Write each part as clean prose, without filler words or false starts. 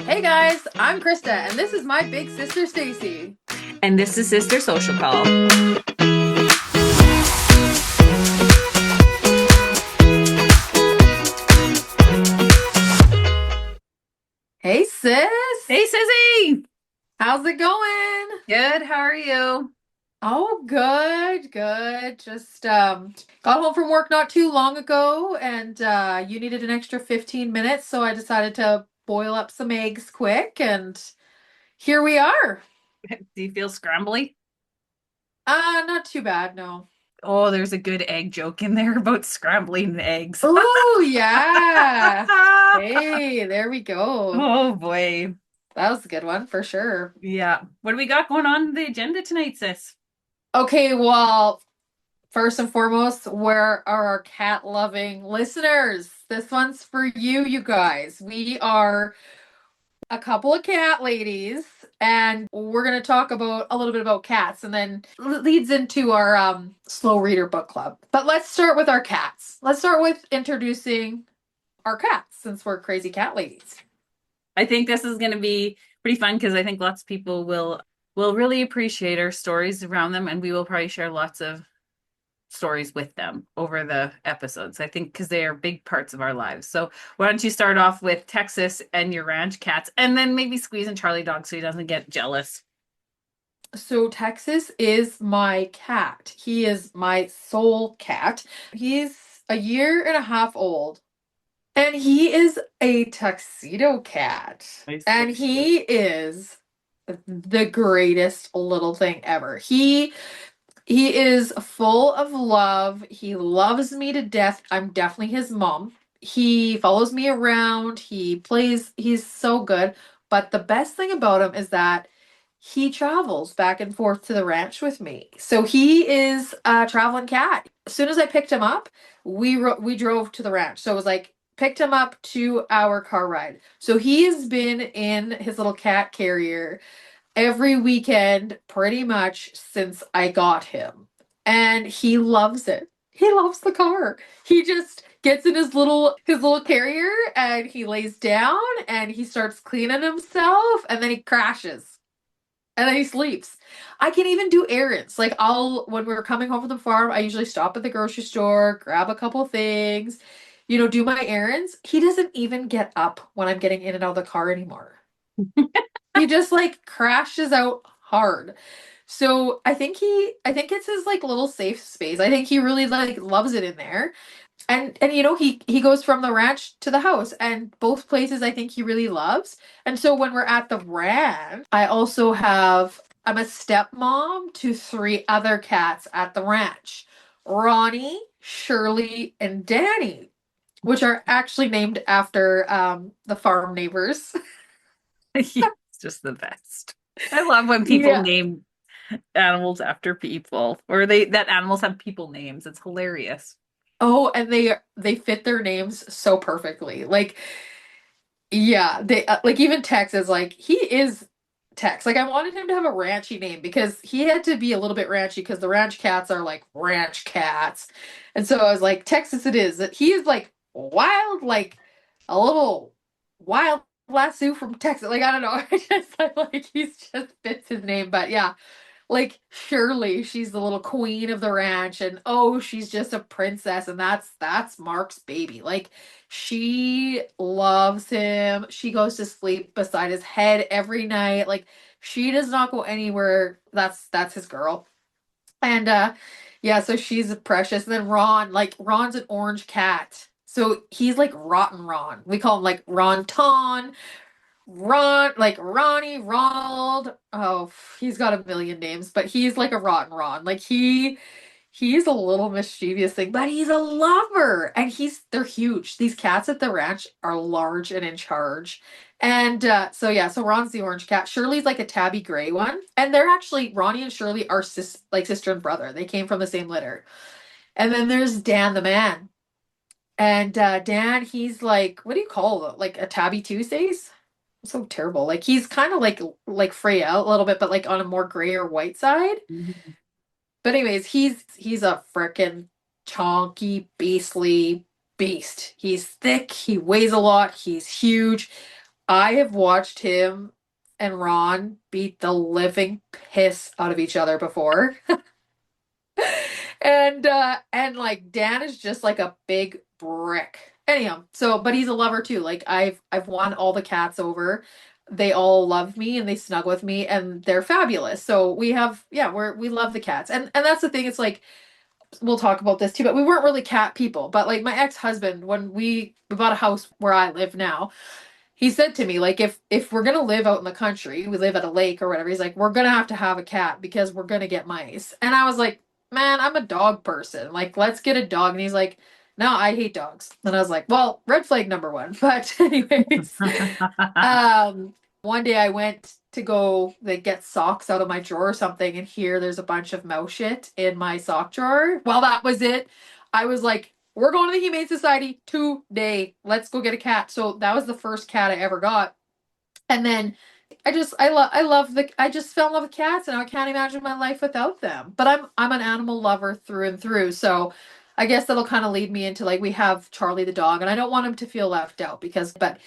Hey guys, I'm Krista, and this is my big sister Stacey. And this is Sister Social Call. Hey sis, Hey, Sissy! how's it going? Good, how are you? Oh, good, good. Just got home from work not too long ago, and you needed an extra 15 minutes, so I decided to boil up some eggs quick, and here we are. Do you feel scrambly? Not too bad, no. Oh, there's a good egg joke in there about scrambling eggs. Oh yeah. Hey, there we go. Oh boy. That was a good one for sure. Yeah. What do we got going on the agenda tonight, sis? Okay, well, first and foremost, where are our cat loving listeners? This one's for you, you guys. We are a couple of cat ladies, and we're going to talk about a little bit about cats, and then leads into our slow reader book club. But let's start with our cats. Let's start with introducing our cats since we're crazy cat ladies. I think this is going to be pretty fun because I think lots of people will really appreciate our stories around them, and we will probably share lots of stories with them over the episodes. I think because they are big parts of our lives. So why don't you start off with Texas and your ranch cats, and then maybe squeeze in Charlie Dog so he doesn't get jealous. So Texas is my cat. He is my soul cat. He's a year and a half old. And he is a tuxedo cat. He's so And cute. he is the greatest little thing ever. He is full of love. He loves me to death. I'm definitely his mom. He follows me around. He plays. He's so good. But the best thing about him is that he travels back and forth to the ranch with me. So he is a traveling cat. As soon as I picked him up, we drove to the ranch. So it was like picked him up 2 hour car ride. So he has been in his little cat carrier every weekend pretty much since I got him. And he loves it. He loves the car. He just gets in his little carrier and he lays down and he starts cleaning himself and then he crashes. And then he sleeps. I can even do errands. Like when we're coming home from the farm, I usually stop at the grocery store, grab a couple things, do my errands. He doesn't even get up when I'm getting in and out of the car anymore. He just like crashes out hard. So I think it's his like little safe space. I think he really like loves it in there. And he goes from the ranch to the house and both places I think he really loves. And so when we're at the ranch, I'm a stepmom to three other cats at the ranch. Ronnie, Shirley, and Danny, which are actually named after the farm neighbors. He's just the best. I love when people Yeah. name animals after people, or that animals have people names. It's hilarious. Oh, and they fit their names so perfectly. Like, yeah, they like even Tex is like he is Tex. Like I wanted him to have a ranchy name because he had to be a little bit ranchy because the ranch cats are like ranch cats. And so I was like, Texas it is. That he is like wild, like a little wild lasso from Texas. Like I don't know. I he's just fits his name. But yeah, like Shirley, she's the little queen of the ranch, and oh, she's just a princess, and that's Mark's baby. Like she loves him. She goes to sleep beside his head every night. Like she does not go anywhere. That's his girl. And yeah, so she's precious. And then Ron, like Ron's an orange cat. So he's like Rotten Ron. We call him like Ron Ton. Like Ronnie, Ronald. Oh, he's got a million names, but he's like a rotten Ron. Like he's a little mischievous thing, but he's a lover. And they're huge. These cats at the ranch are large and in charge. And so yeah, so Ron's the orange cat. Shirley's like a tabby gray one. And they're actually Ronnie and Shirley are like sister and brother. They came from the same litter. And then there's Dan the man. And Dan, he's like, what do you call them? Like a tabby Tuesdays? So terrible. Like he's kind of like Freya a little bit, but like on a more gray or white side. Mhm. But anyways, he's a frickin' chonky, beastly beast. He's thick, he weighs a lot, he's huge. I have watched him and Ron beat the living piss out of each other before. And like Dan is just like a big brick. Anyhow, so but he's a lover too. Like I've won all the cats over. They all love me and they snuggle with me and they're fabulous. So we have yeah, we love the cats. And that's the thing, it's like we'll talk about this too, but we weren't really cat people. But like my ex-husband, when we bought a house where I live now, he said to me, like, if we're gonna live out in the country, we live at a lake or whatever, he's like, we're gonna have to have a cat because we're gonna get mice. And I was like, man, I'm a dog person. Like, let's get a dog. And he's like, no, I hate dogs. And I was like, well, red flag number one. But anyways, um, one day I went to go like get socks out of my drawer or something, and here there's a bunch of mouse shit in my sock drawer. Well, that was it. I was like, we're going to the Humane Society today. Let's go get a cat. So that was the first cat I ever got. And then I just fell in love with cats and I can't imagine my life without them. But I'm an animal lover through and through. So I guess that'll kind of lead me into like we have Charlie the dog and I don't want him to feel left out because but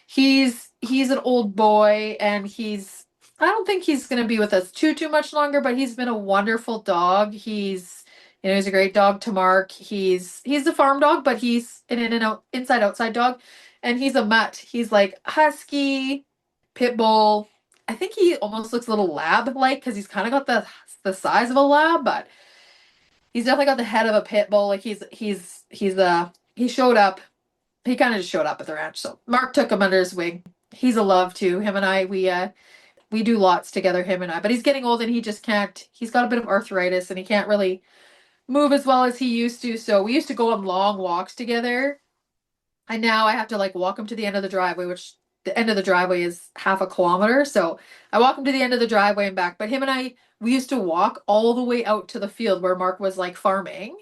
he's an old boy and I don't think he's going to be with us too much longer, but he's been a wonderful dog. He's a great dog to Mark. He's a farm dog, but he's an in and out inside outside dog and he's a mutt. He's like husky pit bull. I think he almost looks a little lab like because he's kind of got the size of a lab, but he's definitely got the head of a pit bull. Like he showed up. He kind of just showed up at the ranch. So Mark took him under his wing. He's a love too. Him and I we do lots together. Him and I, but he's getting old and he just can't. He's got a bit of arthritis and he can't really move as well as he used to. So we used to go on long walks together and now I have to like walk him to the end of the driveway, which the end of the driveway is half a kilometer. So I walk him to the end of the driveway and back. But him and we used to walk all the way out to the field where Mark was like farming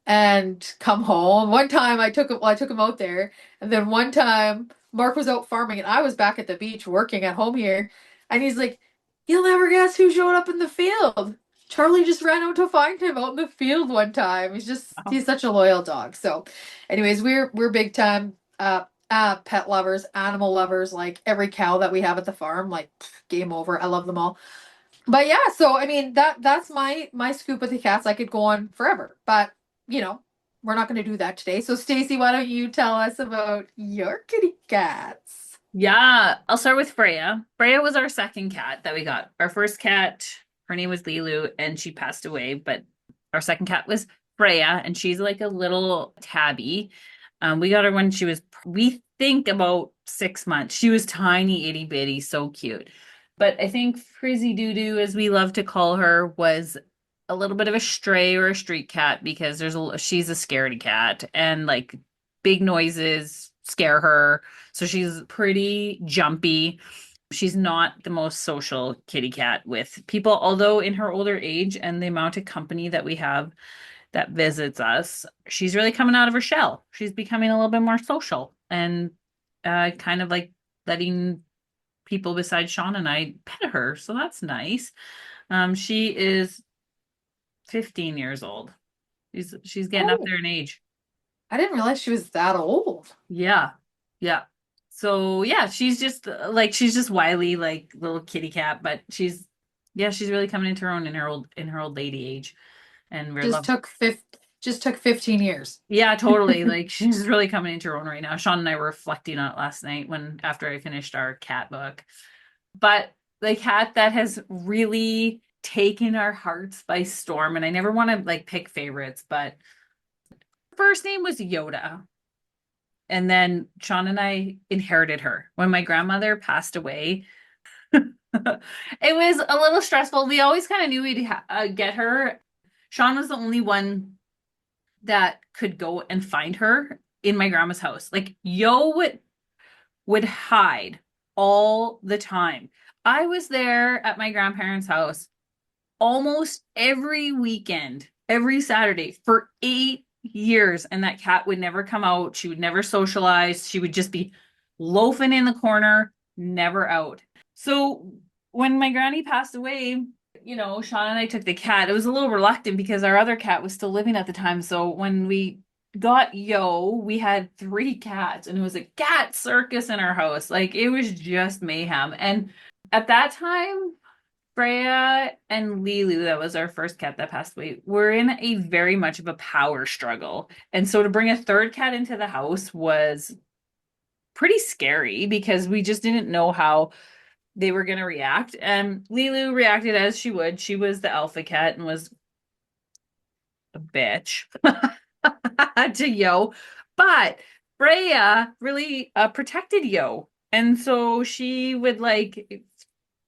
and come home. One time I took him out there, and then one time Mark was out farming and I was back at the beach working at home here, and he's like, "You'll never guess who showed up in the field." Charlie just ran out to find him out in the field one time. He's such a loyal dog. So, anyways, we're big time pet lovers, animal lovers, like every cow that we have at the farm, like game over. I love them all. But yeah, so I mean that's my scoop with the cats. I could go on forever, but you know, we're not going to do that today. So Stacey, why don't you tell us about your kitty cats? Yeah, I'll start with Freya. Freya was our second cat that we got. Our first cat, her name was Lilu, and she passed away, but our second cat was Freya, and she's like a little tabby. We got her when she was, we think about 6 months. She was tiny, itty bitty, so cute. But I think Frizzy Doo Doo, as we love to call her, was a little bit of a stray or a street cat because she's a scaredy cat and like big noises scare her. So she's pretty jumpy. She's not the most social kitty cat with people, although in her older age and the amount of company that we have that visits us, she's really coming out of her shell. She's becoming a little bit more social and kind of like letting people besides Sean and I pet her. So that's nice. She is 15 years old. She's getting up Oh, there in age. I didn't realize she was that old. Yeah. Yeah. So yeah, she's just like she's just wily like little kitty cat, but she's really coming into her own in her old lady age. And we're Just love took fifth just took 15 years. Yeah, totally. Like she's really coming into her own right now. Sean and I were reflecting on it last night when after I finished our cat book. But the cat that has really taken our hearts by storm, and I never want to like pick favorites, but first name was Yoda. And then Sean and I inherited her. When my grandmother passed away, it was a little stressful. We always kind of knew we'd get her. Sean was the only one that could go and find her in my grandma's house. Like Yo would hide all the time. I was there at my grandparents' house almost every weekend, every Saturday for 8 years, and that cat would never come out. She would never socialize. She would just be loafing in the corner, never out. So when my granny passed away, Sean and I took the cat. It was a little reluctant because our other cat was still living at the time. So when we got Yo, we had three cats and it was a cat circus in our house. Like it was just mayhem. And at that time, Freya and Lilu, that was our first cat that passed away, were in a very much of a power struggle. And so to bring a third cat into the house was pretty scary because we just didn't know how they were going to react. And Lilu reacted as she would. She was the alpha cat and was a bitch to Yo. But Freya really protected Yo. And so she would like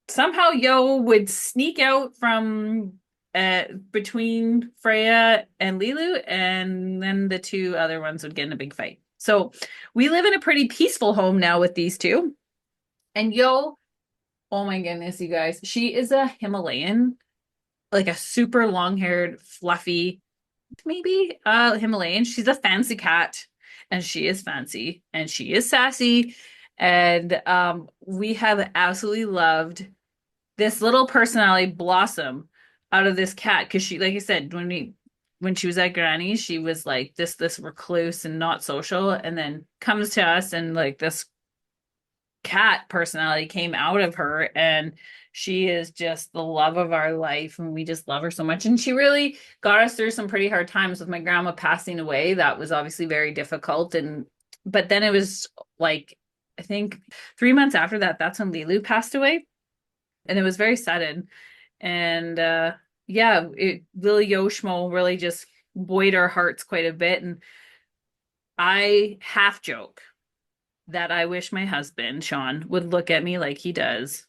somehow Yo would sneak out from between Freya and Lilu, and then the two other ones would get in a big fight. So we live in a pretty peaceful home now with these two. And Yo, oh my goodness, you guys, she is a Himalayan, like a super long-haired, fluffy, maybe Himalayan. She's a fancy cat, and she is fancy, and she is sassy. And we have absolutely loved this little personality blossom out of this cat because she, like I said, when she was at Granny, she was like this recluse and not social, and then comes to us and like this cat personality came out of her, and she is just the love of our life, and we just love her so much. And she really got us through some pretty hard times with my grandma passing away. That was obviously very difficult, and but then it was like I think 3 months after that, that's when Lilu passed away, and it was very sudden. And yeah, Lily Yoshmo really just buoyed our hearts quite a bit. And I half joke that I wish my husband, Sean, would look at me like he does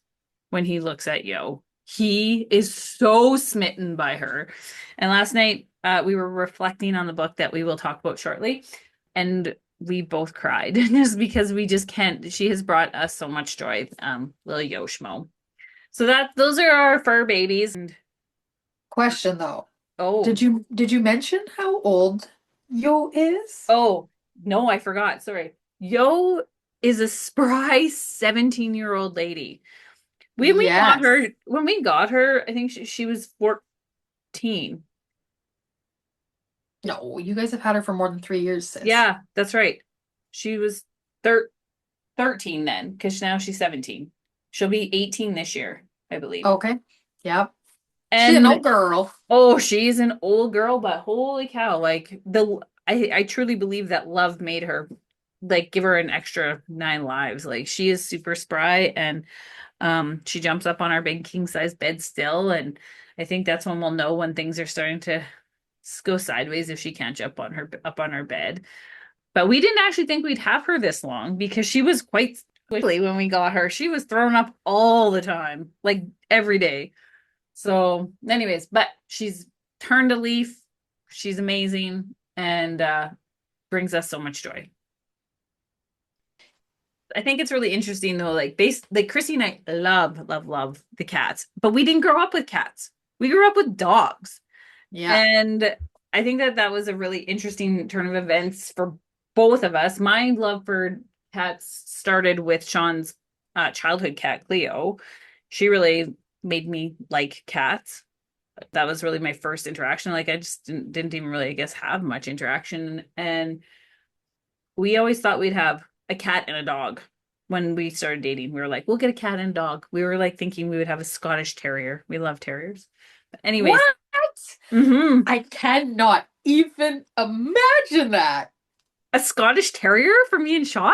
when he looks at Yo. He is so smitten by her. And last night, we were reflecting on the book that we will talk about shortly. And we both cried just because we just can't. She has brought us so much joy, Lily Yoshmo. So those are our fur babies. And Question though. oh, Did you mention how old Yo is? oh, no, I forgot. Sorry. Yo is a spry 17-year-old lady. Yes. When we got her, I think she was 14. No, you guys have had her for more than 3 years, sis. Yeah, that's right. She was thir 13 then, because now she's 17. She'll be 18 this year, I believe. Okay. Yep. She's an old And girl. oh, she's an old girl, but holy cow, like I truly believe that love made her like give her an extra 9 lives. Like she is super spry, and she jumps up on our big king size bed still, and I think that's when we'll know when things are starting to go sideways if she can't jump on her up on our bed. But we didn't actually think we'd have her this long because she was quite quickly when we got her. She was thrown up all the time, like every day. So, anyways, but she's turned a leaf. She's amazing, and brings us so much joy. I think it's really interesting though, like Krissy and I love the cats, but we didn't grow up with cats. We grew up with dogs. Yeah. And I think that was a really interesting turn of events for both of us. My love for cats started with Sean's childhood cat, Cleo. She really made me like cats. That was really my first interaction. Like I just didn't even really, I guess, have much interaction. And we always thought we'd have a cat and a dog when we started dating. We were like, we'll get a cat and a dog. We were like thinking we would have a Scottish terrier. We love terriers. But anyways, What? mm-hmm. I cannot even imagine that. A Scottish terrier for me and Sean?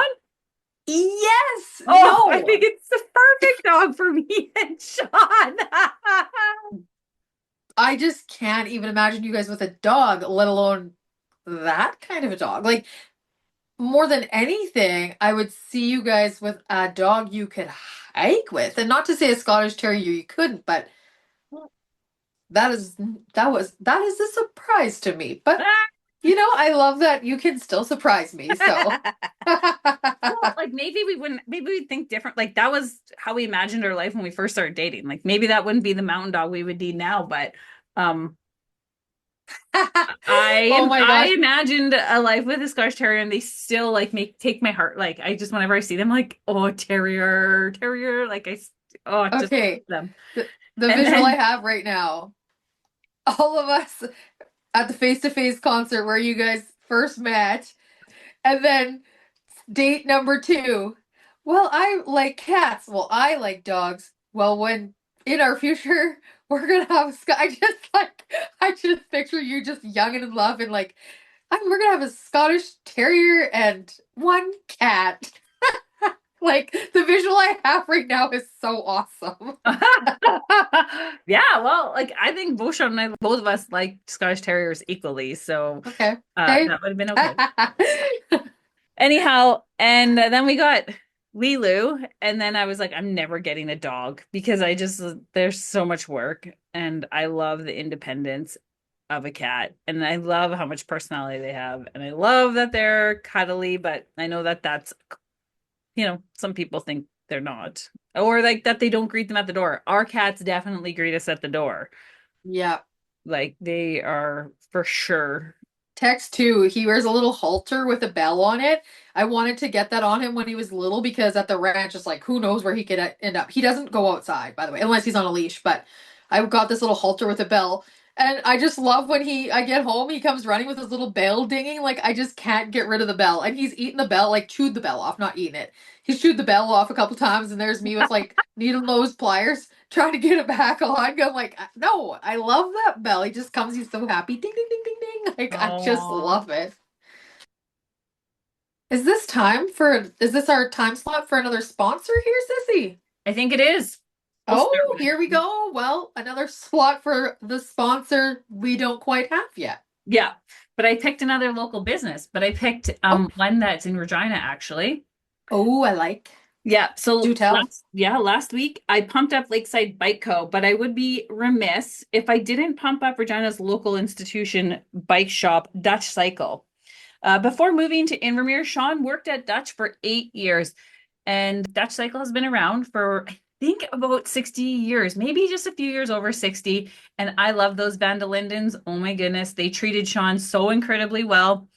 Yes. Oh, I No. think it's the perfect dog for me and Sean. I just can't even imagine you guys with a dog, let alone that kind of a dog. Like, more than anything, I would see you guys with a dog you could hike with. And not to say a Scottish Terrier you couldn't, but that is a surprise to me. But I love that you can still surprise me. So Well, like maybe we'd think different. Like that was how we imagined our life when we first started dating. Like maybe that wouldn't be the mountain dog we would need now, but um oh my I gosh. imagined a life with a Scottish Terrier, and they still like take my heart. Like I just whenever I see them, like oh terrier, like I just Okay. love them. The And visual I then have right now, all of us at the face-to-face concert where you guys first met. And then date number two. Well, I like cats. Well, I like dogs. Well, when in our future we're gonna have I just picture you just young and in love and like we're gonna have a Scottish Terrier and one cat. Like the visual I have right now is so awesome. Yeah, well, like I think both of us like Scottish Terriers equally, so Okay. Okay. that would have been okay. Anyhow, and then we got Lilu, and then I was like, I'm never getting a dog because there's so much work, and I love the independence of a cat, and I love how much personality they have, and I love that they're cuddly, but I know that some people think they're not, or like that they don't greet them at the door. Our cats definitely greet us at the door. Yeah. Like they are for sure. Text two, he wears a little halter with a bell on it. I wanted to get that on him when he was little because at the ranch, it's like who knows where he could end up. He doesn't go outside, by the way, unless he's on a leash. But I got this little halter with a bell, and I just love when I get home, he comes running with his little bell dinging. Like I just can't get rid of the bell, and he's eaten the bell, like chewed the bell off, not eaten it. He's chewed the bell off a couple times, and there's me with like needle nose pliers trying to get it back on. I'm like, no, I love that bell. He just comes, he's so happy. Ding, ding, ding, ding, ding. Like, I just Oh, love it. Is this our time slot for another sponsor here, Sissy? I think it is. We'll start Oh, with here we it. go. Well, another slot for the sponsor we don't quite have yet. Yeah, but I picked another local business, but I picked Oh, one that's in Regina actually. oh, I like. Yeah, Do so tell. last week I pumped up Lakeside Bike Co, but I would be remiss if I didn't pump up Regina's local institution bike shop, Dutch Cycle. Before moving to Invermere, Sean worked at Dutch for 8 years, and Dutch Cycle has been around for, I think, about 60 years, maybe just a few years over 60. And I love those Van de Lindens. Oh my goodness, they treated Sean so incredibly well.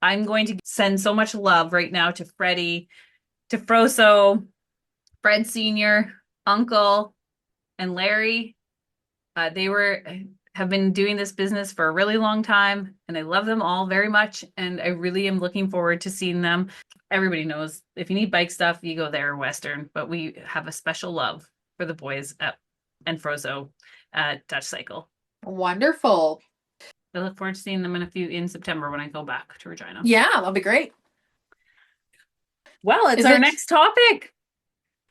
I'm going to send so much love right now to Freddie, to Froso, Fred Sr., Uncle, and Larry. They were have been doing this business for a really long time, and I love them all very much. And I really am looking forward to seeing them. Everybody knows if you need bike stuff, you go there, Western. But we have a special love for the boys and Frozo at Dutch Cycle. Wonderful. I look forward to seeing them in September when I go back to Regina. Yeah, that'll be great. Well, it's Is our it next topic.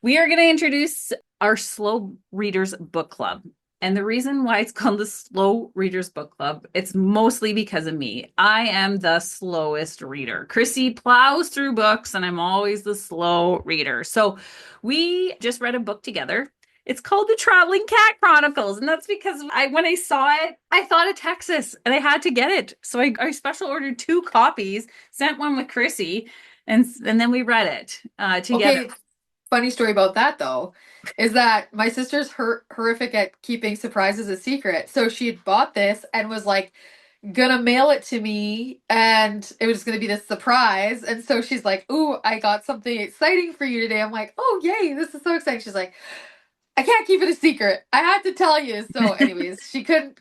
We are going to introduce our Slow Readers Book Club. And the reason why it's called the Slow Readers Book Club, it's mostly because of me. I am the slowest reader. Krissy plows through books, and I'm always the slow reader. So we just read a book together. It's called the Travelling Cat Chronicles, and that's because when I saw it, I thought of Texas, and I had to get it. So I special ordered 2 copies, sent one with Krissy, and then we read it together. okay? Funny story about that though is that my sister's horrific at keeping surprises a secret. So she had bought this and was like gonna mail it to me and it was gonna be this surprise. And so she's like, "Ooh, I got something exciting for you today." I'm like, "Oh, yay, this is so exciting." She's like, "I can't keep it a secret. I had to tell you." So anyways, she could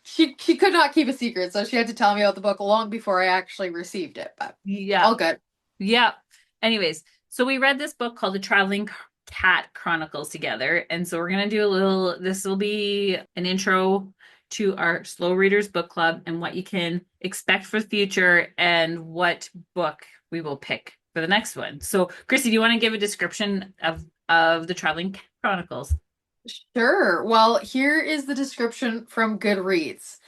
not keep a secret. So she had to tell me about the book long before I actually received it, but Yeah. all good. Yeah. Anyways, so we read this book called The Traveling Cat Chronicles together. And so we're going to do this will be an intro to our Slow Readers Book Club and what you can expect for the future and what book we will pick for the next one. So, Krissy, do you want to give a description of The Traveling Cat Chronicles? Sure. Well, here is the description from Goodreads.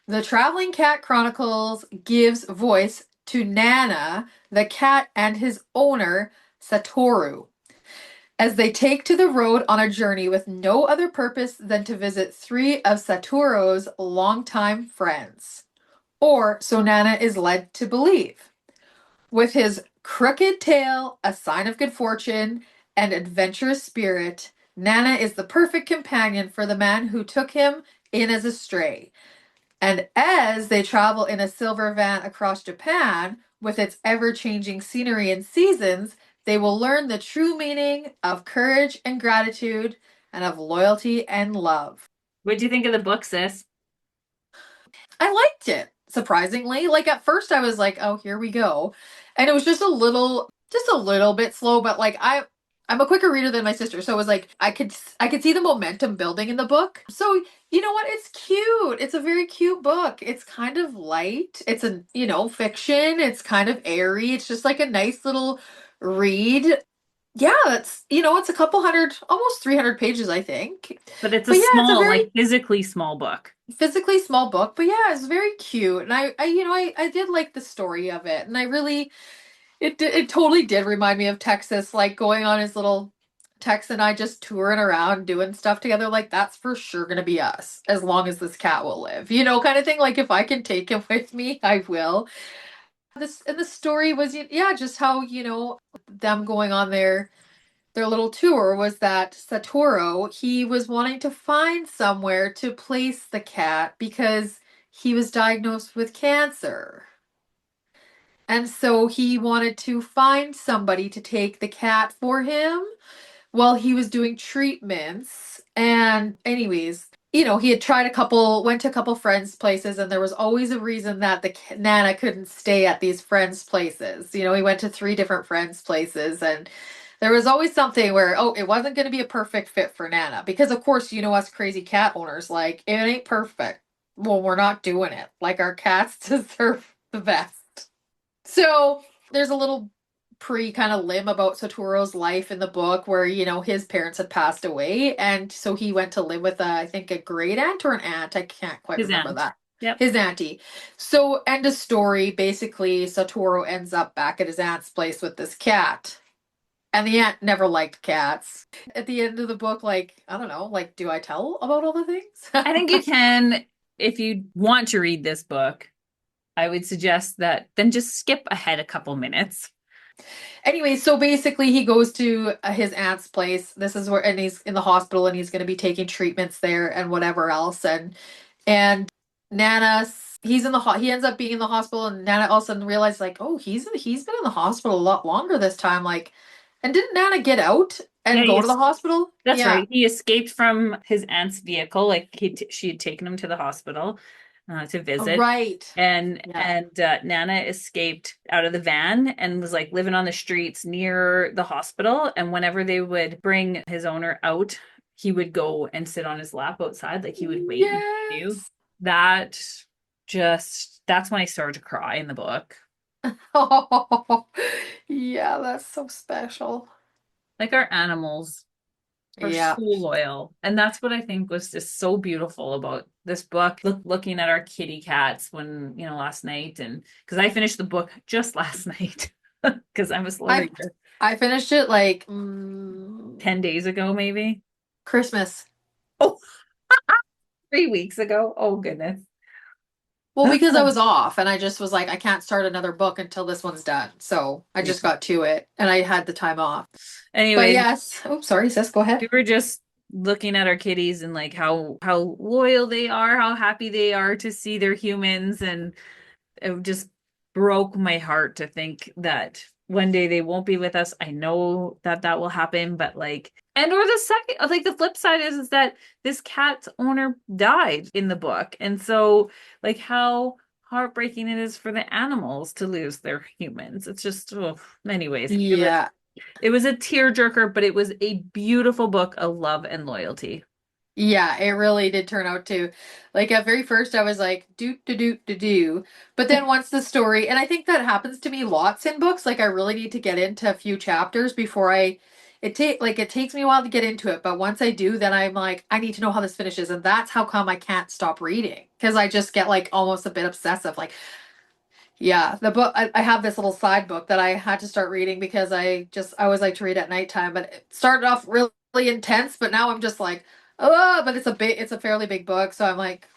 The Traveling Cat Chronicles gives voice to Nana, the cat, and his owner, Satoru, as they take to the road on a journey with no other purpose than to visit three of Satoru's longtime friends. Or so Nana is led to believe. With his crooked tail, a sign of good fortune, and adventurous spirit, Nana is the perfect companion for the man who took him in as a stray. And as they travel in a silver van across Japan, with its ever changing scenery and seasons, they will learn the true meaning of courage and gratitude, and of loyalty and love. What do you think of the book, sis? I liked it. surprisingly. Like at first I was like, oh, here we go. And it was just a little bit slow, but like I'm a quicker reader than my sister. So it was like I could see the momentum building in the book. So you know what? It's cute. It's a very cute book. It's kind of light. It's a, fiction. It's kind of airy. It's just like a nice little read. Yeah, it's a couple hundred, almost 300 pages, I think. But it's a But yeah, it's a small, very like physically small book. physically small book, but yeah, it's very cute. And I did like the story of it. And it totally did remind me of Texas, like going on his little Tex and I just touring around doing stuff together. Like that's for sure gonna be us as long as this cat will live, kind of thing. Like if I can take him with me, I will. This and the story was, yeah, just how, them going on their little tour was that Satoru, he was wanting to find somewhere to place the cat because he was diagnosed with cancer. And so he wanted to find somebody to take the cat for him while he was doing treatments. And anyways, he had went to a couple friends' places, and there was always a reason that the Nana couldn't stay at these friends' places. He went to three different friends' places, and there was always something where, oh, it wasn't going to be a perfect fit for Nana. Because, of course, us crazy cat owners, like, it ain't perfect. Well, we're not doing it. Like, our cats deserve the best. So there's a little pre kind of limb about Satoru's life in the book where, his parents had passed away. And so he went to live with, I think, a great aunt or an aunt. I can't quite His remember aunt. that. Yep. His auntie. So, end of story. Basically, Satoru ends up back at his aunt's place with this cat. And the aunt never liked cats. At the end of the book, like, I don't know, like, do I tell about all the things? I think you can, if you want to read this book, I would suggest that then just skip ahead a couple minutes. Anyway, so basically he goes to his aunt's place. This is where, and he's in the hospital and he's going to be taking treatments there and whatever else. And Nana, he ends up being in the hospital, and Nana all of a sudden realizes like, oh, he's been in the hospital a lot longer this time. Like, and didn't Nana get out Yeah, and go to the hospital? that's Yeah. right. He escaped from his aunt's vehicle. Like she had taken him to the hospital to visit, Right. and Yeah. and Nana escaped out of the van and was like living on the streets near the hospital. And whenever they would bring his owner out, he would go and sit on his lap outside, like he would wait and do Yes. that. That's when I started to cry in the book. Oh, yeah, that's so special. Like our animals are so Yeah. loyal. And that's what I think was just so beautiful about this book. Looking at our kitty cats when, last night, and because I finished the book just last night because I'm a slow I reader. I finished it like 10 days ago, maybe. Christmas. Oh, 3 weeks ago. Oh, goodness. Well, because I was off and I just was like, I can't start another book until this one's done. So I Yeah. just got to it and I had the time off. But Anyways, yes. Oh, sorry, sis, go ahead. we were just looking at our kitties and like how loyal they are, how happy they are to see their humans, and it just broke my heart to think that one day they won't be with us. I know that that will happen, but like, and or the second, like the flip side is that this cat's owner died in the book. And so like how heartbreaking it is for the animals to lose their humans. It's just, oh, anyways, Yeah. it was a tearjerker, but it was a beautiful book of love and loyalty. Yeah, it really did turn out to, like, at very first I was like, do do do do do, but then once the story, and I think that happens to me lots in books. Like, I really need to get into a few chapters before it takes me a while to get into it, but once I do, then I'm like, I need to know how this finishes, and that's how come I can't stop reading because I just get like almost a bit obsessive. Like, yeah, the book I have this little side book that I had to start reading because I always like to read at nighttime, but it started off really intense, but now I'm just like, oh, but it's a fairly big book, so I'm like,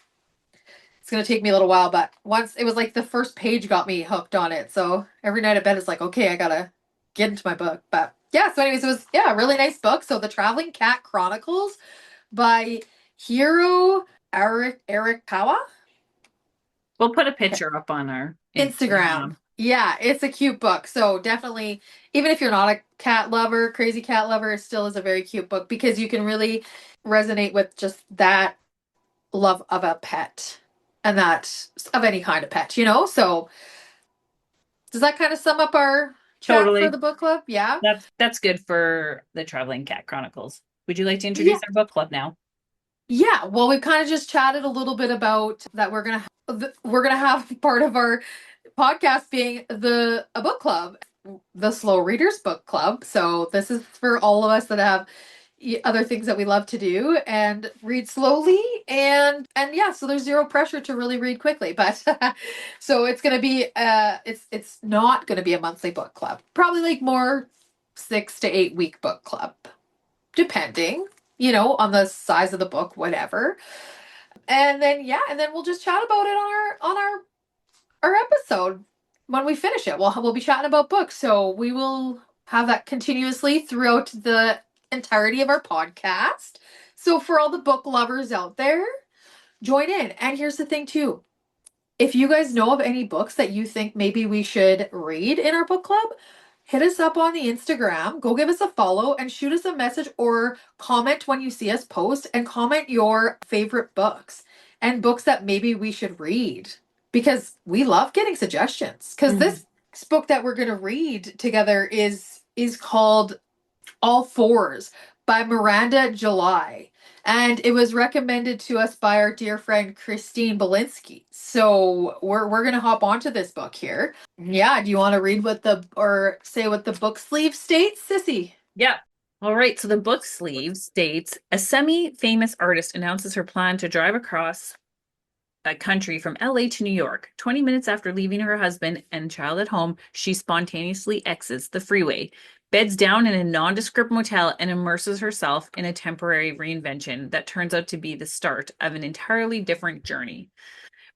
it's gonna take me a little while, but once it was like the first page got me hooked on it. So every night at bed it's like, okay, I gotta get into my book. But yeah, so anyways, it was, yeah, a really nice book. So the Traveling Cat Chronicles by Hiro Arikawa. We'll put a picture up on our Instagram. Instagram. Yeah, it's a cute book. So definitely, even if you're not a cat lover, crazy cat lover, it still is a very cute book because you can really resonate with just that love of a pet. and that of any kind of pet, you know? So does that kind of sum up our chat for Totally. the book club? Yeah. That's good for the Traveling Cat Chronicles. Would you like to Yeah. introduce our book club now? Yeah. Well, we've kind of just chatted a little bit about that we're gonna have part of our podcast being the a book club, the Slow Readers Book Club. So this is for all of us that have other things that we love to do and read slowly, and yeah, so there's zero pressure to really read quickly, but so it's going to be it's not going to be a monthly book club, probably like more 6 to 8 week book club, depending, on the size of the book, whatever. And then yeah, and then we'll just chat about it on our episode when we finish it. We'll be chatting about books, so we will have that continuously throughout the entirety of our podcast. So for all the book lovers out there, join in. And here's the thing too. If you guys know of any books that you think maybe we should read in our book club, hit us up on the Instagram. Go give us a follow and shoot us a message or comment when you see us post and comment your favorite books and books that maybe we should read because we love getting suggestions. Because Mhm. this book that we're going to read together is called All Fours by Miranda July. And it was recommended to us by our dear friend Christine Belinsky. So we're gonna hop onto this book here. Yeah, do you want to read or say what the book sleeve states, Sissy? Yeah. All right. So the book sleeve states a semi-famous artist announces her plan to drive across a country from LA to New York. 20 minutes after leaving her husband and child at home, she spontaneously exits the freeway, beds down in a nondescript motel, and immerses herself in a temporary reinvention that turns out to be the start of an entirely different journey.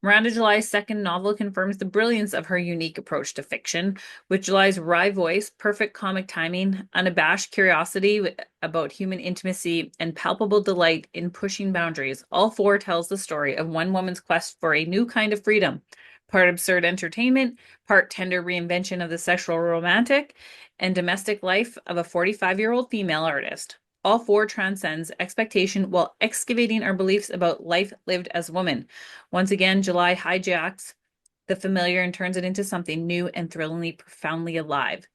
Miranda July's second novel confirms the brilliance of her unique approach to fiction, with July's wry voice, perfect comic timing, unabashed curiosity about human intimacy, and palpable delight in pushing boundaries. All four tells the story of one woman's quest for a new kind of freedom, part absurd entertainment, part tender reinvention of the sexual romantic and domestic life of a 45-year-old female artist. All four transcends expectation while excavating our beliefs about life lived as women. Once again, July hijacks the familiar and turns it into something new and thrillingly profoundly alive.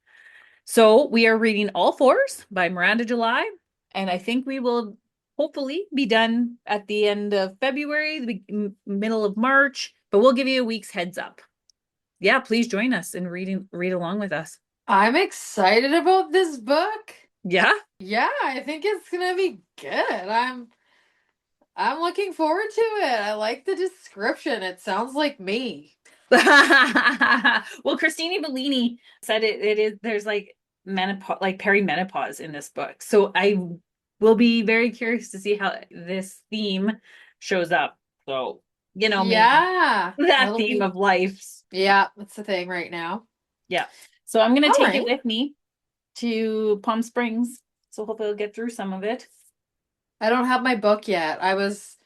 So we are reading All Fours by Miranda July, and I think we will hopefully be done at the end of February, the middle of March, but we'll give you a week's heads up. Yeah, please join us and read along with us. I'm excited about this book. Yeah. Yeah, I think it's gonna be good. I'm looking forward to it. I like the description. It sounds like me. Well, Christine Bellini said it is there's like menopause, like perimenopause in this book. So I will be very curious to see how this theme shows up. So, maybe Yeah, that that'll theme be. of life. Yeah, that's the thing right now. Yeah. So I'm gonna All take it right. with me to Palm Springs. So hopefully I'll get through some of it. I don't have my book yet. I was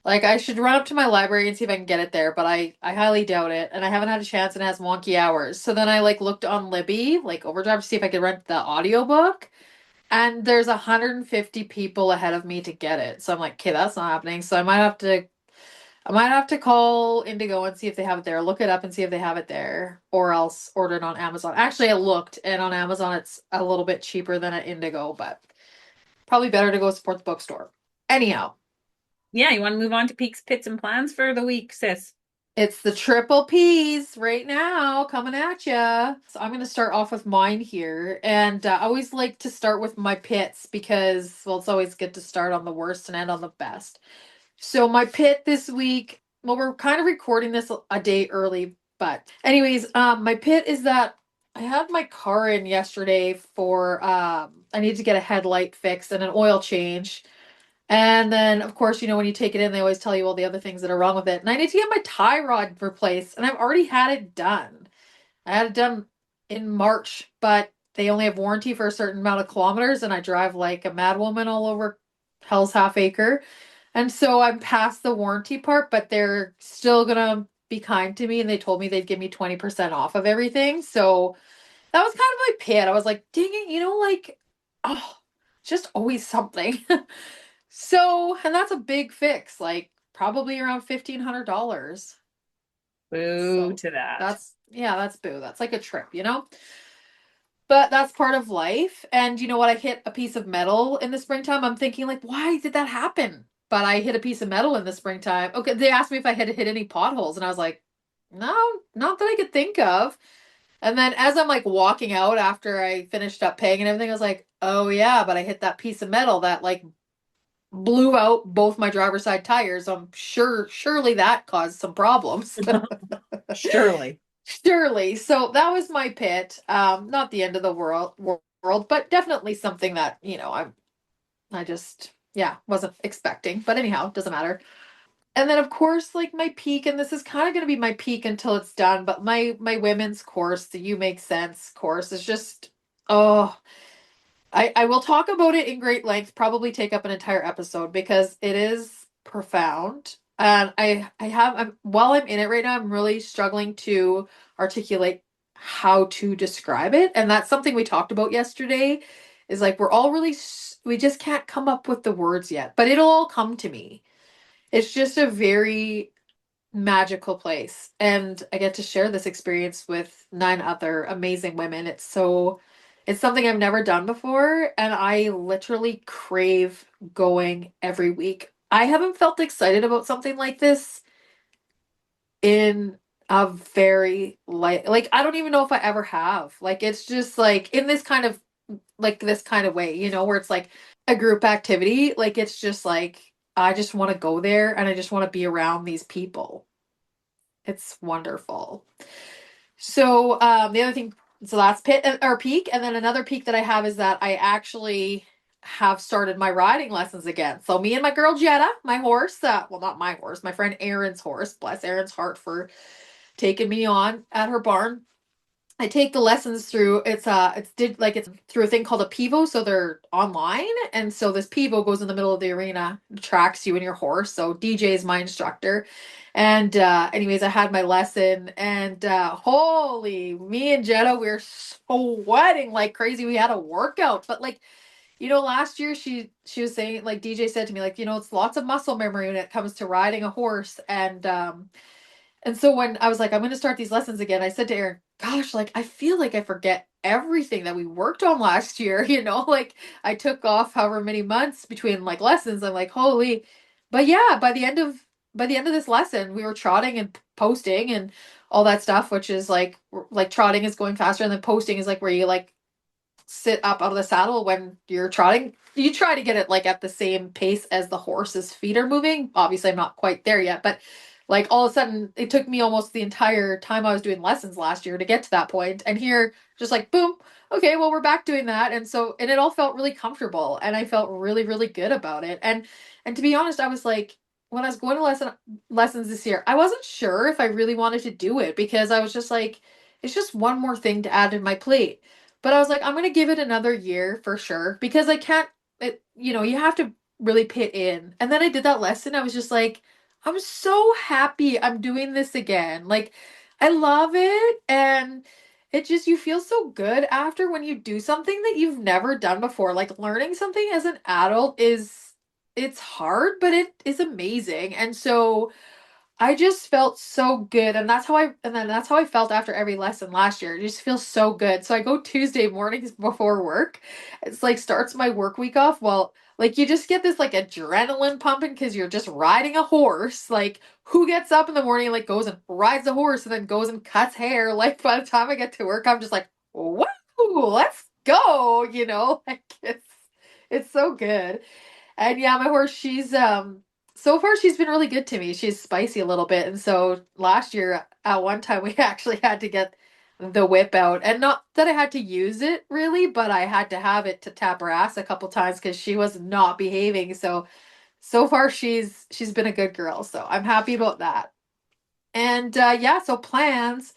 like, I should run up to my library and see if I can get it there, but I highly doubt it. And I haven't had a chance and it has wonky hours. So then I like looked on Libby, like Overdrive, to see if I could rent the audiobook. And there's 150 people ahead of me to get it. So I'm like, okay, that's not happening. So I might have to call Indigo and see if they have it there. Look it up and see if they have it there, or else order it on Amazon. Actually, I looked, and on Amazon it's a little bit cheaper than at Indigo, but probably better to go support the bookstore. Anyhow, Yeah, you want to move on to peaks, pits, and plans for the week, sis? it's the triple P's right now coming at ya. So I'm going to start off with mine here. And I always like to start with my pits because, well, it's always good to start on the worst and end on the best. So my pit this week, well, we're kind of recording this a day early, but anyways, my pit is that I had my car in yesterday for I need to get a headlight fixed and an oil change. And then of course, when you take it in, they always tell you all the other things that are wrong with it. And I need to get my tie rod replaced, and I've already had it done. I had it done in March, but they only have warranty for a certain amount of kilometers, and I drive like a madwoman all over Hell's Half Acre. And so I'm past the warranty part, but they're still gonna be kind to me, and they told me they'd give me 20% off of everything. So that was kind of my pit. I was like, dang it, like, oh, just always something. So, and that's a big fix. Like, probably around $1,500. Boo So to that. that's boo. That's like a trip, But that's part of life. And you know what? I hit a piece of metal in the springtime. I'm thinking, like, why did that happen? But I hit a piece of metal in the springtime. Okay, they asked me if I had hit any potholes, and I was like, no, not that I could think of. And then as I'm like walking out after I finished up paying and everything, I was like, oh yeah, but I hit that piece of metal that like blew out both my driver's side tires. I'm surely that caused some problems. Surely. Surely. So that was my pit. Not the end of the world, but definitely something that, I just yeah, wasn't expecting. But anyhow, doesn't matter. And then of course, like my peak, and this is kind of going to be my peak until it's done, but my women's course, the You Make Sense course is just oh, I will talk about it in great length, probably take up an entire episode because it is profound. And while I'm in it right now, I'm really struggling to articulate how to describe it. And that's something we talked about yesterday is like we're all really we just can't come up with the words yet, but it'll all come to me. It's just a very magical place. And I get to share this experience with 9 other amazing women. It's something I've never done before. And I literally crave going every week. I haven't felt excited about something like this in a very like I don't even know if I ever have. Like it's just like in this kind of way, where it's like a group activity. Like it's just like I just want to go there and I just want to be around these people. It's wonderful. So the other thing, so that's pit or peak, and then another peak that I have is that I actually have started my riding lessons again. So me and my girl Jetta, my horse, well not my horse, my friend Erin's horse, bless Erin's heart for taking me on at her barn. I take the lessons through it's through a thing called a pivo, so they're online, and so this pivo goes in the middle of the arena, tracks you and your horse. So DJ is my instructor, and anyways, I had my lesson, and holy, me and Jetta, we are sweating like crazy. We had a workout, but like last year she was saying like DJ said to me like it's lots of muscle memory when it comes to riding a horse, and so when I was like, I'm going to start these lessons again, I said to Erin, gosh, like, I feel like I forget everything that we worked on last year. Like I took off however many months between like lessons. I'm like, holy, but yeah, by the end of this lesson, we were trotting and posting and all that stuff, which is like trotting is going faster. And then posting is like where you like sit up out of the saddle when you're trotting. You try to get it like at the same pace as the horse's feet are moving. Obviously, I'm not quite there yet, but like all of a sudden, it took me almost the entire time I was doing lessons last year to get to that point. And here, just like boom, okay, well, we're back doing that. And it all felt really comfortable, and I felt really, really good about it. And to be honest, I was like, when I was going to lessons this year, I wasn't sure if I really wanted to do it because I was just like, it's just one more thing to add to my plate. But I was like, I'm gonna give it another year for sure because I can't. You have to really pit in. And then I did that lesson. I was just like, I'm so happy I'm doing this again. Like, I love it, and it just you feel so good after when you do something that you've never done before. Like learning something as an adult it's hard, but it is amazing. And so I just felt so good, and that's how I felt after every lesson last year. It just feels so good. So I go Tuesday mornings before work. It's like starts my work week off. Well, like you just get this like adrenaline pumping because you're just riding a horse. Like who gets up in the morning and like goes and rides a horse and then goes and cuts hair? Like by the time I get to work, I'm just like, woo, let's go. Like it's so good. And yeah, my horse, she's so far she's been really good to me. She's spicy a little bit. And so last year at one time we actually had to get the whip out. And not that I had to use it really, but I had to have it to tap her ass a couple times because she was not behaving. So far she's been a good girl. So I'm happy about that. And yeah, so plans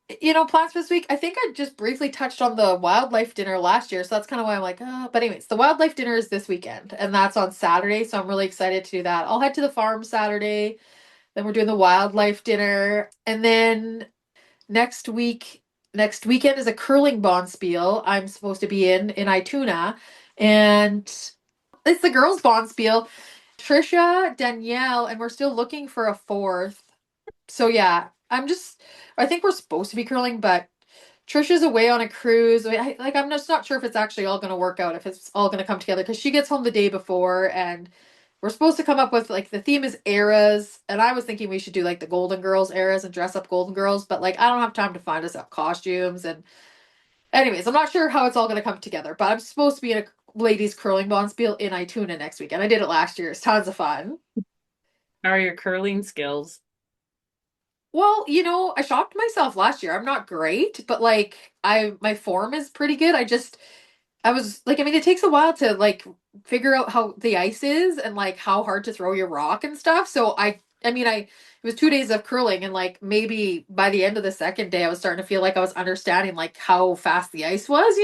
for this week. I think I just briefly touched on the wildlife dinner last year, so that's kind of why I'm like, but anyways, the wildlife dinner is this weekend, and that's on Saturday, so I'm really excited to do that. I'll head to the farm Saturday, then we're doing the wildlife dinner, and then next week, next weekend is a curling bonspiel I'm supposed to be in Ituna, and it's the girls' bonspiel. Trisha, Danielle, and we're still looking for a fourth. So yeah, I think we're supposed to be curling, but Trisha's away on a cruise. I'm just not sure if it's actually all going to work out, if it's all going to come together because she gets home the day before and we're supposed to come up with like the theme is eras. And I was thinking we should do like the Golden Girls eras and dress up Golden Girls, but like I don't have time to find us up costumes. And anyways, I'm not sure how it's all going to come together, but I'm supposed to be in a ladies curling bonspiel in Ituna next week. And I did it last year. It's tons of fun. How are your curling skills? Well, I shocked myself last year. I'm not great, but like my form is pretty good. I was like, I mean, it takes a while to like figure out how the ice is and like how hard to throw your rock and stuff. So it was 2 days of curling and like maybe by the end of the second day, I was starting to feel like I was understanding like how fast the ice was.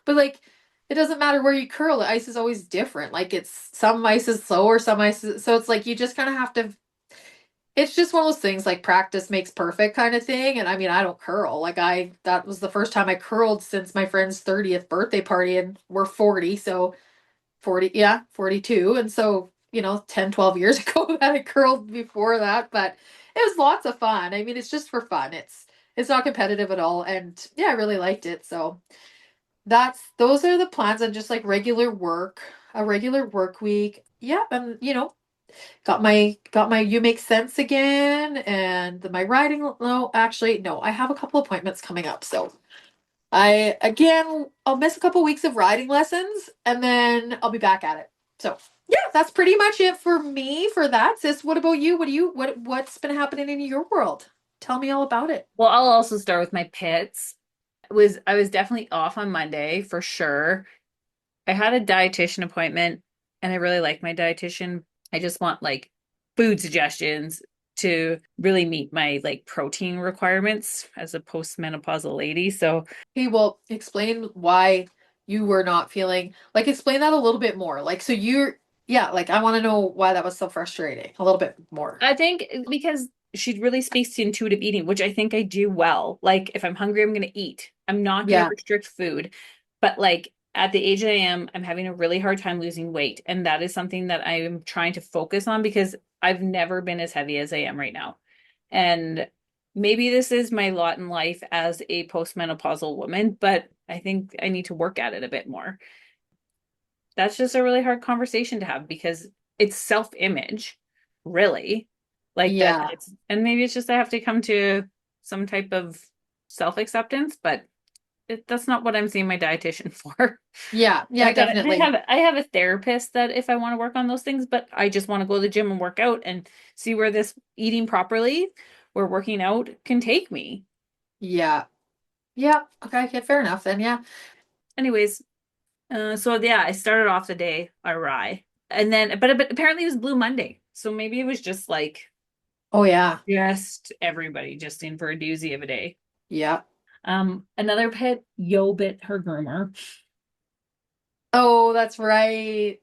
But like, it doesn't matter where you curl, the ice is always different. Like it's some ice is slower, so it's like you just kind of have to it's just one of those things like practice makes perfect kind of thing. And I mean, I don't curl. That was the first time I curled since my friend's 30th birthday party and we're 40. So 40, yeah, 42. And so, 10, 12 years ago that I curled before that, but it was lots of fun. I mean, it's just for fun. It's not competitive at all. And yeah, I really liked it. So those are the plans and just like a regular work week. Yeah. And got my you make sense again and my writing no actually no I have a couple appointments coming up so I'll miss a couple weeks of writing lessons and then I'll be back at it so yeah that's pretty much it for me for that sis. What about you? What's been happening in your world? Tell me all about it. Well, I'll also start with my pits. I was definitely off on Monday for sure. I had a dietitian appointment and I really like my dietitian. I just want like food suggestions to really meet my like protein requirements as a postmenopausal lady. So Hey, well, explain why you were not feeling like explain that a little bit more. Like, so you're, yeah, like I want to know why that was so frustrating a little bit more. I think because she really speaks to intuitive eating, which I think I do well. Like if I'm hungry, I'm going to eat. I'm not going to Yeah. restrict food. But like at the age I am, I'm having a really hard time losing weight. And that is something that I am trying to focus on because I've never been as heavy as I am right now. And maybe this is my lot in life as a postmenopausal woman, but I think I need to work at it a bit more. That's just a really hard conversation to have because it's self-image, really. Like that Yeah. and maybe it's just I have to come to some type of self-acceptance, but that's not what I'm seeing my dietitian for. Yeah. Yeah, definitely. I have a therapist that if I want to work on those things, but I just want to go to the gym and work out and see where this eating properly or working out can take me. Yeah. Yeah. Okay, fair enough then. Yeah. Anyways, so yeah, I started off the day awry. And then but apparently it was Blue Monday. So maybe it was just like Oh yeah. just everybody just in for a doozy of a day. Yeah. Another pet, Yo bit her groomer. Oh, that's right.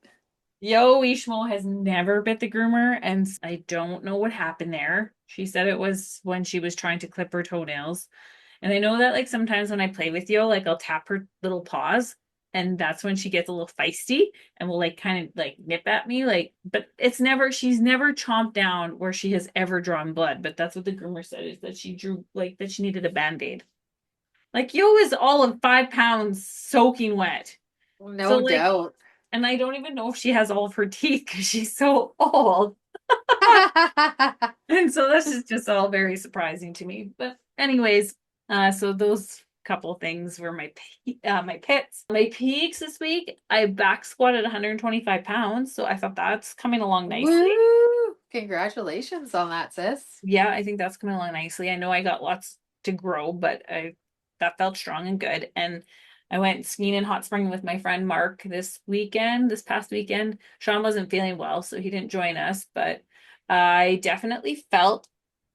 Yo Ishmo has never bit the groomer, and I don't know what happened there. She said it was when she was trying to clip her toenails. And I know that like sometimes when I play with Yo, like I'll tap her little paws, and that's when she gets a little feisty and will like kind of like nip at me. Like, but she's never chomped down where she has ever drawn blood. But that's what the groomer said is that she drew like that she needed a band-aid. Like Yo is all of 5 pounds soaking wet. So No like, doubt. and I don't even know if she has all of her teeth because she's so old. And so this is just all very surprising to me. But anyways, so those couple things were my pits. My peaks this week, I back squatted 125 pounds, so I thought that's coming along nicely. Woo! Congratulations on that, sis. Yeah, I think that's coming along nicely. I know I got lots to grow, but I that felt strong and good. And I went skiing in Hot Spring with my friend Mark this past weekend. Sean wasn't feeling well, so he didn't join us, but I definitely felt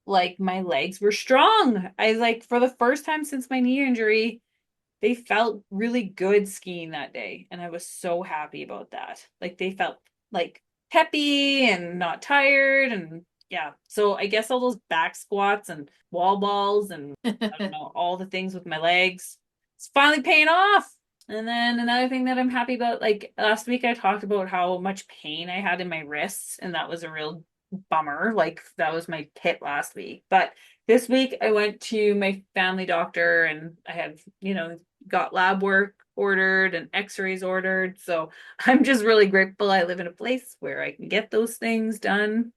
like my legs were strong. I like for the first time since my knee injury, they felt really good skiing that day. And I was so happy about that. Like they felt like peppy and not tired. And yeah. So I guess all those back squats and wall balls and I don't know, all the things with my legs, it's finally paying off. And then another thing that I'm happy about, like last week I talked about how much pain I had in my wrists, and that was a real bummer. Like that was my hit last week. But this week I went to my family doctor and I have, got lab work ordered and x-rays ordered. So I'm just really grateful I live in a place where I can get those things done.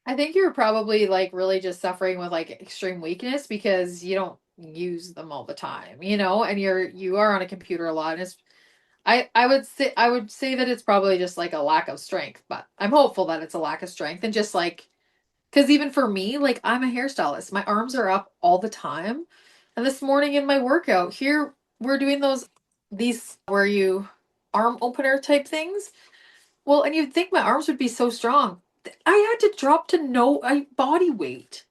I think you're probably like really just suffering with like extreme weakness because you don't use them all the time, and you are on a computer a lot. And I would say that it's probably just like a lack of strength, but I'm hopeful that it's a lack of strength and just like because even for me, like I'm a hairstylist, my arms are up all the time. And this morning in my workout here, we're doing these where you arm opener type things. Well, and you'd think my arms would be so strong. I had to drop to body weight.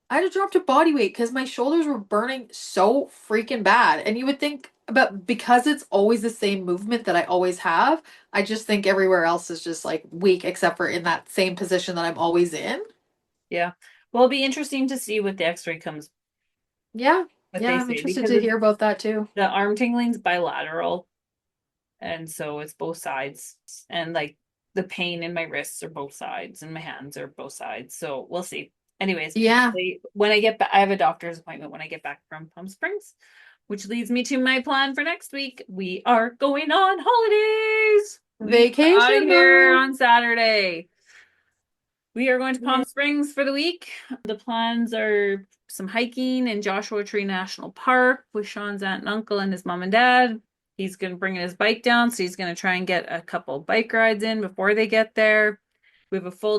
I had to drop to body weight because my shoulders were burning so freaking bad. And you would think, but because it's always the same movement that I always have, I just think everywhere else is just like weak, except for in that same position that I'm always in. Yeah. Well, it'll be interesting to see what the x-ray comes, Yeah. what Yeah, they I'm say, interested because to hear about that too. the arm tingling's bilateral. And so it's both sides. And like the pain in my wrists are both sides and my hands are both sides. So we'll see. Anyways, Yeah. when I get back, I have a doctor's appointment when I get back from Palm Springs, which leads me to my plan for next week. We are going on holidays. We are out of Vacation here mode. on Saturday. We are going to Palm Yeah. Springs for the week. The plans are some hiking in Joshua Tree National Park with Sean's aunt and uncle and his mom and dad. He's going to bring his bike down, so he's going to try and get a couple bike rides in before they get there. We have a full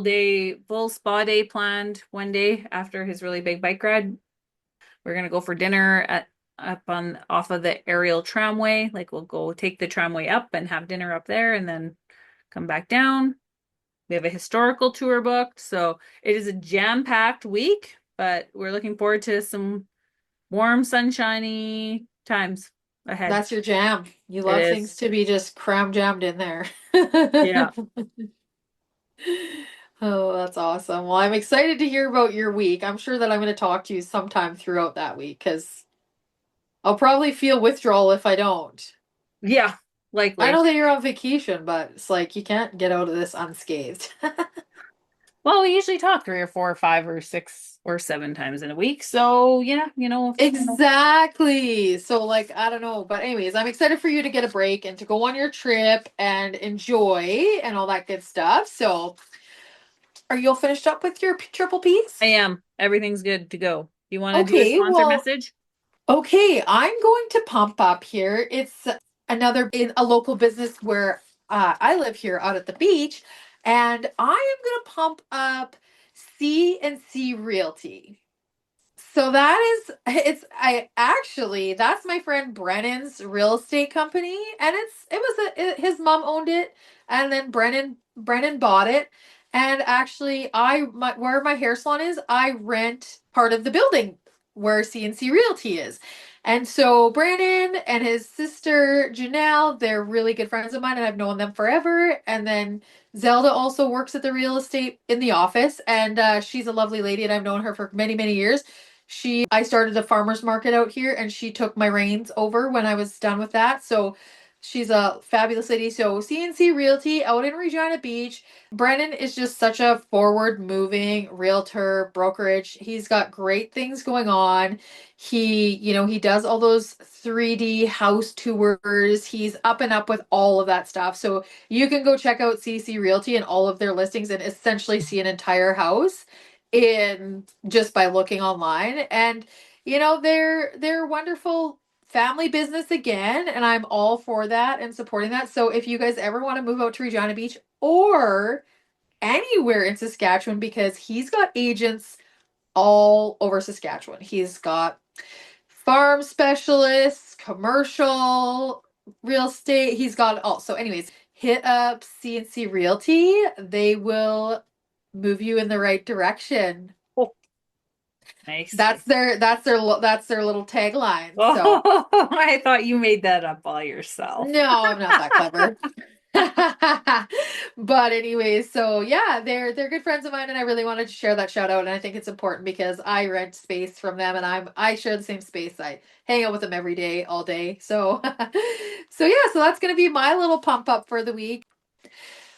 spa day planned one day after his really big bike ride. We're going to go for dinner at up on off of the aerial tramway. Like we'll go take the tramway up and have dinner up there and then come back down. We have a historical tour booked, so it is a jam-packed week, but we're looking forward to some warm, sunshiny times ahead. That's your jam. You It love is. things to be just cram jammed in there. Yeah. Oh, that's awesome. Well, I'm excited to hear about your week. I'm sure that I'm going to talk to you sometime throughout that week because I'll probably feel withdrawal if I don't. Yeah, I likely. know that you're on vacation, but it's like you can't get out of this unscathed. Well, we usually talk 3 or 4 or 5 or 6 or 7 times in a week. So yeah, Exactly. So, like, I don't know. But, anyways, I'm excited for you to get a break and to go on your trip and enjoy and all that good stuff. So, are you all finished up with your triple I Ps? am. Everything's good to go. You want to do a Okay. sponsor Well, message? okay. I'm going to pump up here. It's another in a local business where I live here out at the beach, and I am going to pump up C&C Realty. So that is it's I actually that's my friend Brennan's real estate company, and his mom owned it, and then Brennan bought it. And actually where my hair salon is, I rent part of the building where CNC Realty is. And so Brandon and his sister Janelle, they're really good friends of mine and I've known them forever. And then Zelda also works at the real estate in the office, and she's a lovely lady and I've known her for many, many years. I started a farmer's market out here and she took my reins over when I was done with that. So she's a fabulous lady. So CNC Realty out in Regina Beach. Brennan is just such a forward moving realtor brokerage. He's got great things going on. He does all those 3D house tours. He's up and up with all of that stuff. So you can go check out CC Realty and all of their listings and essentially see an entire house in just by looking online. And they're wonderful family business again, and I'm all for that and supporting that. So if you guys ever want to move out to Regina Beach or anywhere in Saskatchewan, because he's got agents all over Saskatchewan. He's got farm specialists, commercial real estate. He's got all. So anyways, hit up CNC Realty. They will move you in the right direction. Oh, nice. That's their little tagline. So Oh, I thought you made that up all yourself. no, I'm not that clever. But anyways, so yeah, they're good friends of mine, and I really wanted to share that shout out. And I think it's important because I rent space from them, and I share the same space. I hang out with them every day, all day. So so yeah, so that's gonna be my little pump up for the week.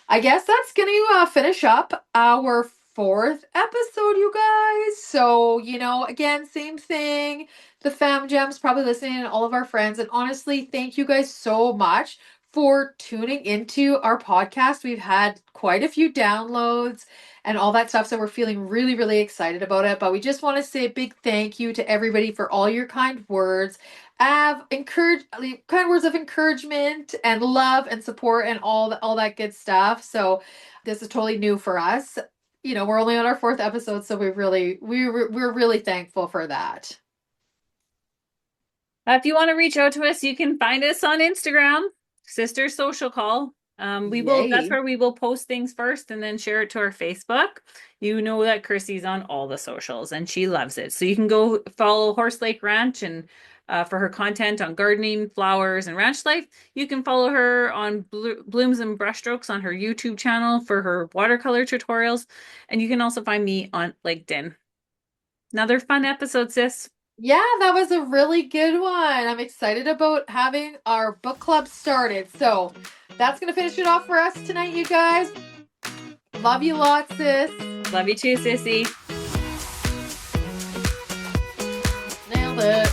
I guess that's going to finish up our fourth episode, you guys. So, again, same thing. The Fam Gems probably listening, and all of our friends. And honestly, thank you guys so much for tuning into our podcast. We've had quite a few downloads and all that stuff. So we're feeling really, really excited about it. But we just want to say a big thank you to everybody for all your kind words. Kind words of encouragement and love and support and all that good stuff. So this is totally new for us. We're only on our fourth episode, so we're really thankful for that. If you want to reach out to us, you can find us on Instagram, Sister Social Call. That's Yay. where we will post things first and then share it to our Facebook. You know that Krissy's on all the socials and she loves it. So you can go follow Horse Lake Ranch and for her content on gardening, flowers, and ranch life. You can follow her on Blooms and Brushstrokes on her YouTube channel for her watercolor tutorials. And you can also find me on LinkedIn. Another fun episode, sis. Yeah, that was a really good one. I'm excited about having our book club started. So that's going to finish it off for us tonight, you guys. Love you lots, sis. Love you too, sissy. Nailed it.